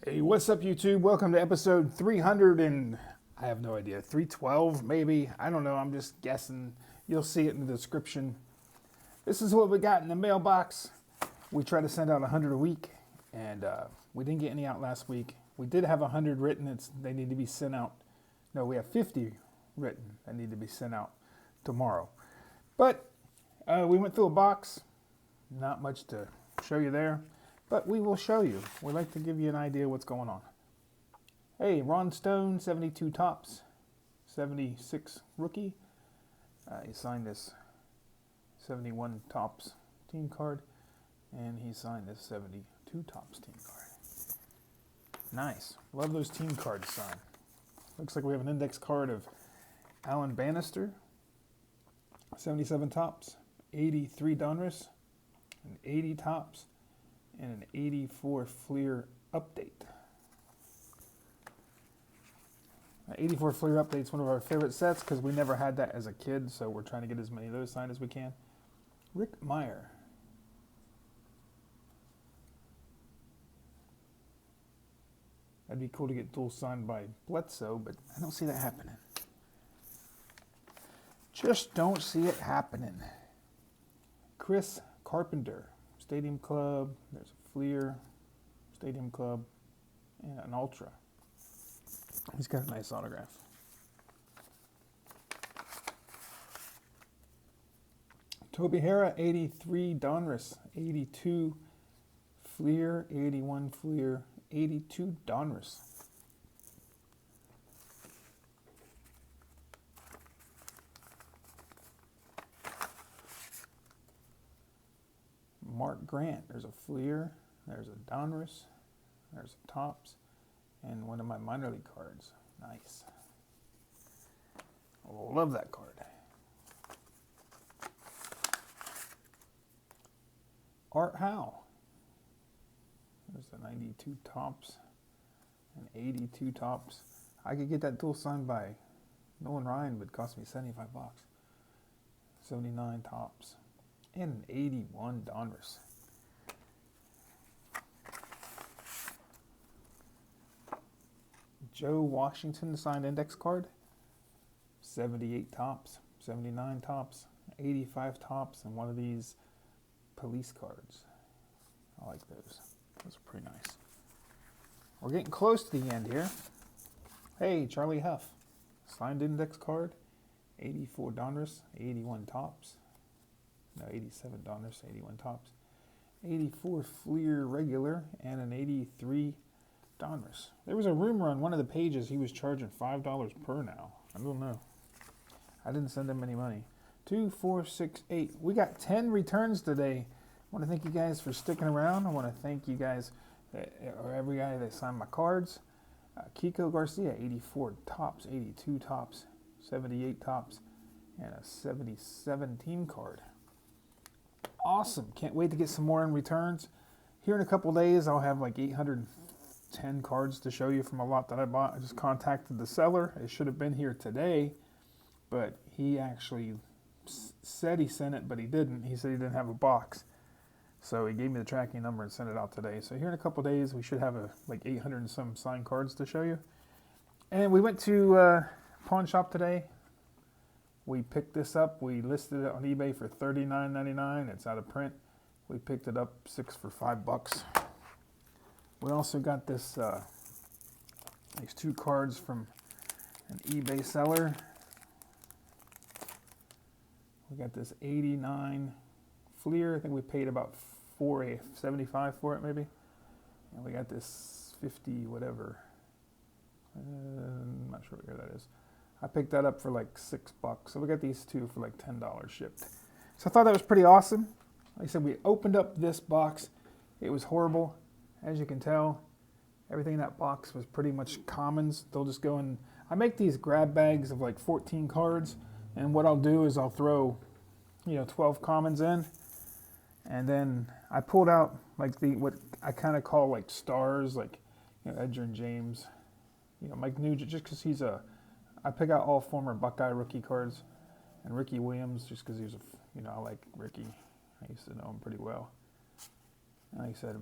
Hey, what's up, YouTube? Welcome to episode 300 and I have no idea, 312 maybe. I don't know. I'm just guessing. You'll see it in the description. This is what we got in the mailbox. We try to send out 100 a week, and we didn't get any out last week. We did have 100 written. They need to be sent out. No, we have 50 written that need to be sent out tomorrow. But we went through a box. Not much to show you there. But we will show you. We like to give you an idea what's going on. Hey, Ron Stone, 72 tops, 76 rookie. He signed this 71 tops team card, and he signed this 72 tops team card. Nice. Love those team cards signed. Looks like we have an index card of Alan Bannister, 77 tops, 83 Donruss, and 80 tops, and an 84 Fleer update. 84 Fleer update is one of our favorite sets because we never had that as a kid, so we're trying to get as many of those signed as we can. Rick Meyer. That'd be cool to get dual signed by Bledsoe, but I don't see that happening. Just don't see it happening. Chris Carpenter. Stadium Club, there's a Fleer, Stadium Club, and an Ultra. He's got a nice autograph. Toby Harrah, 83 Donruss, 82 Fleer, 81 Fleer, 82 Donruss. Mark Grant, there's a Fleer, there's a Donruss, there's a Topps, and one of my minor league cards. Nice. Love that card. Art Howe. There's the 92 Topps and 82 Topps. I could get that dual signed by Nolan Ryan, but it cost me 75 bucks. 79 Topps. And an 81 Donruss. Joe Washington signed index card. 78 tops, 79 tops, 85 tops, and one of these police cards. I like those. Those are pretty nice. We're getting close to the end here. Hey, Charlie Huff. Signed index card. 84 Donruss, 81 tops. No, 87 Donruss, 81 tops, 84 Fleer regular, and an 83 Donruss. There was a rumor on one of the pages he was charging $5 per now. I don't know. I didn't send him any money. 2, 4, 6, 8. We got 10 returns today. I want to thank you guys for sticking around. I want to thank you guys, or every guy that signed my cards. Kiko Garcia, 84 tops, 82 tops, 78 tops, and a 77 team card. Awesome. Can't wait to get some more in returns. Here in a couple days, I'll have like 810 cards to show you from a lot that I bought. I just contacted the seller. It should have been here today, but he actually said he sent it, but he didn't. He said he didn't have a box. So he gave me the tracking number and sent it out today. So here in a couple days, we should have like 800 and some signed cards to show you. And we went to pawn shop today. We picked this up. We listed it on eBay for $39.99. It's out of print. We picked it up 6 for $5. We also got this these 2 cards from an eBay seller. We got this 89 Fleer. I think we paid about $4.75 for it, maybe. And we got this 50 whatever. I'm not sure what year that is. I picked that up for like $6. So we got these 2 for like $10 shipped. So I thought that was pretty awesome. Like I said, we opened up this box. It was horrible. As you can tell, everything in that box was pretty much commons. They'll just go in. I make these grab bags of like 14 cards. And what I'll do is I'll throw, 12 commons in. And then I pulled out like what I kind of call like stars, like Edgerrin James, Mike Nugent, just because he's I pick out all former Buckeye rookie cards, and Ricky Williams, just because he was I like Ricky. I used to know him pretty well. And like I said,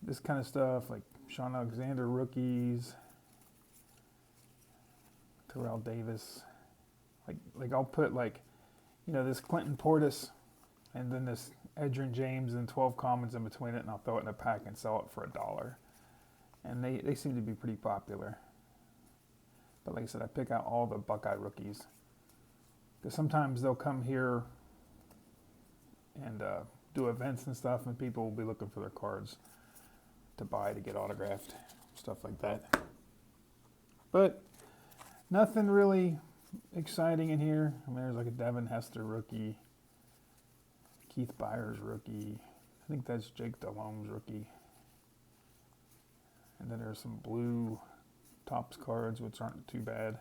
this kind of stuff, like Sean Alexander rookies, Terrell Davis. Like I'll put like, you know, this Clinton Portis and then this Edgerrin James and 12 commons in between it, and I'll throw it in a pack and sell it for $1. And they seem to be pretty popular. But like I said, I pick out all the Buckeye rookies. Because sometimes they'll come here and do events and stuff, and people will be looking for their cards to buy to get autographed, stuff like that. But nothing really exciting in here. I mean, there's like a Devin Hester rookie, Keith Byers rookie. I think that's Jake Delhomme's rookie. And then there's some blue Topps cards, which aren't too bad.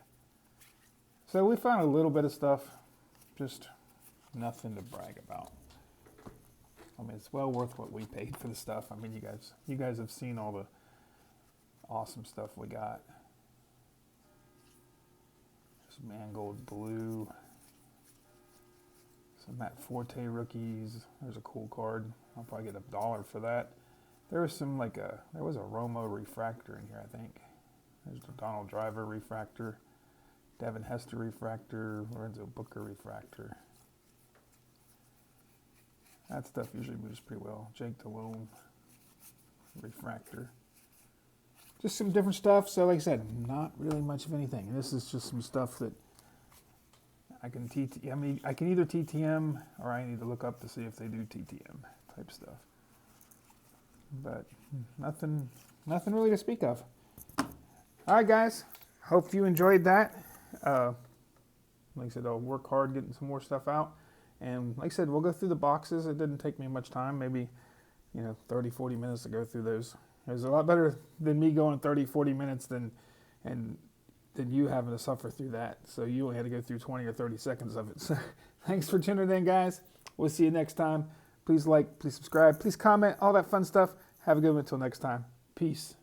So we found a little bit of stuff, just nothing to brag about. I mean, it's well worth what we paid for the stuff. I mean, you guys have seen all the awesome stuff we got. There's Mangold blue. Some Matt Forte rookies. There's a cool card. I'll probably get $1 for that. There was some there was a Romo refractor in here, I think. There's the Donald Driver refractor, Devin Hester refractor, Lorenzo Booker refractor. That stuff usually moves pretty well. Jake Delhomme refractor. Just some different stuff. So like I said, not really much of anything. And this is just some stuff that I can I can either TTM or I need to look up to see if they do TTM type stuff. But nothing really to speak of. All right, guys. Hope you enjoyed that. Like I said, I'll work hard getting some more stuff out. And like I said, we'll go through the boxes. It didn't take me much time, maybe 30, 40 minutes to go through those. It was a lot better than me going 30, 40 minutes than you having to suffer through that. So you only had to go through 20 or 30 seconds of it. So thanks for tuning in, guys. We'll see you next time. Please like, please subscribe, please comment, all that fun stuff. Have a good one until next time. Peace.